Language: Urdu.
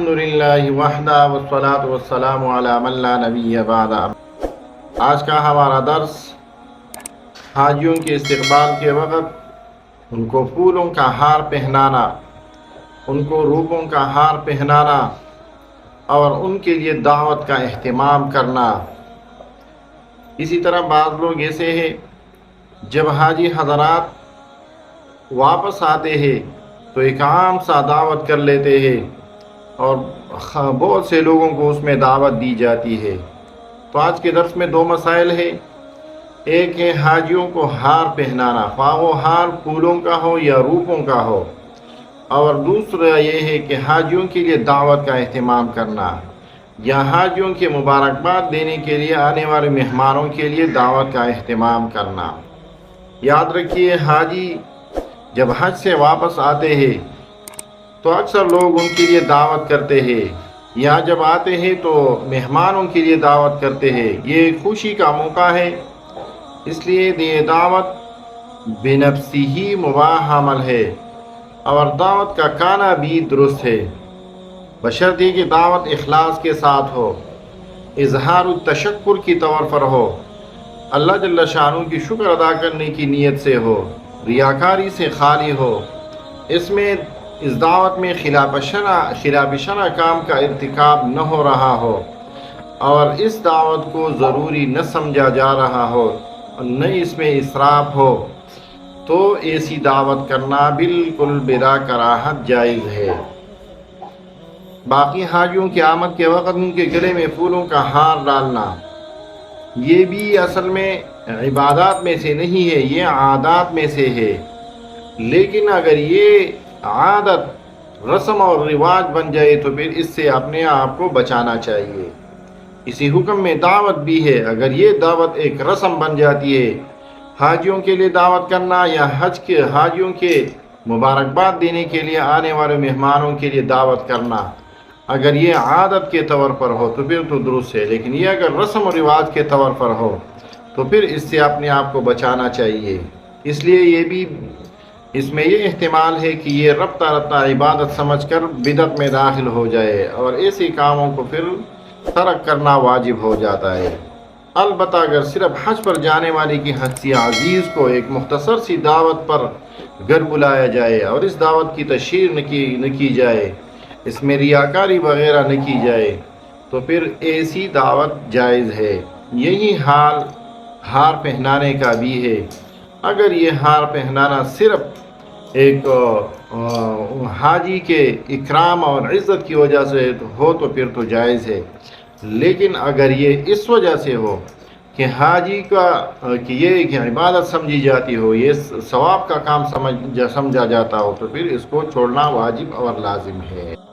الحمدللہ وحدہ والصلاة والسلام علی من لا نبی بعد۔ آج کا ہمارا درس حاجیوں کے استقبال کے وقت ان کو پھولوں کا ہار پہنانا، ان کو روپوں کا ہار پہنانا اور ان کے لیے دعوت کا اہتمام کرنا۔ اسی طرح بعض لوگ ایسے ہیں جب حاجی حضرات واپس آتے ہیں تو ایک عام سا دعوت کر لیتے ہیں اور بہت سے لوگوں کو اس میں دعوت دی جاتی ہے۔ تو آج کے درس میں دو مسائل ہیں۔ ایک ہے حاجیوں کو ہار پہنانا، خواہ وہ ہار پھولوں کا ہو یا روپوں کا ہو، اور دوسرا یہ ہے کہ حاجیوں کے لیے دعوت کا اہتمام کرنا یا حاجیوں کے مبارکباد دینے کے لیے آنے والے مہمانوں کے لیے دعوت کا اہتمام کرنا۔ یاد رکھیے، حاجی جب حج سے واپس آتے ہیں تو اکثر لوگ ان کے لیے دعوت کرتے ہیں، یا جب آتے ہیں تو مہمانوں کے لیے دعوت کرتے ہیں۔ یہ خوشی کا موقع ہے، اس لیے یہ دعوت بنفسی ہی مباح عمل ہے اور دعوت کا کانا بھی درست ہے، بشرطے کہ دعوت اخلاص کے ساتھ ہو، اظہار التشکر کی طور پر ہو، اللہ جل شانہ کی شکر ادا کرنے کی نیت سے ہو، ریاکاری سے خالی ہو، اس دعوت میں خلاف شرع کام کا ارتکاب نہ ہو رہا ہو، اور اس دعوت کو ضروری نہ سمجھا جا رہا ہو، اور نہ اس میں اسراف ہو، تو ایسی دعوت کرنا بالکل بلا کراہت جائز ہے۔ باقی حاجیوں کی آمد کے وقت ان کے گلے میں پھولوں کا ہار ڈالنا، یہ بھی اصل میں عبادات میں سے نہیں ہے، یہ عادات میں سے ہے۔ لیکن اگر یہ عادت، رسم اور رواج بن جائے تو پھر اس سے اپنے آپ کو بچانا چاہیے۔ اسی حکم میں دعوت بھی ہے، اگر یہ دعوت ایک رسم بن جاتی ہے، حاجیوں کے لیے دعوت کرنا یا حج کے حاجیوں کے مبارکباد دینے کے لیے آنے والے مہمانوں کے لیے دعوت کرنا، اگر یہ عادت کے طور پر ہو تو پھر تو درست ہے، لیکن یہ اگر رسم و رواج کے طور پر ہو تو پھر اس سے اپنے آپ کو بچانا چاہیے۔ اس لیے اس میں یہ احتمال ہے کہ یہ ربطہ عبادت سمجھ کر بدعت میں داخل ہو جائے اور ایسے کاموں کو پھر ترک کرنا واجب ہو جاتا ہے۔ البتہ اگر صرف حج پر جانے والے کی حج عزیز کو ایک مختصر سی دعوت پر گھر بلایا جائے اور اس دعوت کی تشہیر نہ کی جائے، اس میں ریاکاری وغیرہ نہ کی جائے، تو پھر ایسی دعوت جائز ہے۔ یہی حال ہار پہنانے کا بھی ہے۔ اگر یہ ہار پہنانا صرف ایک حاجی کے اکرام اور عزت کی وجہ سے ہو تو پھر تو جائز ہے، لیکن اگر یہ اس وجہ سے ہو کہ حاجی کہ یہ ایک عبادت سمجھی جاتی ہو، یہ ثواب کا کام سمجھا جاتا ہو، تو پھر اس کو چھوڑنا واجب اور لازم ہے۔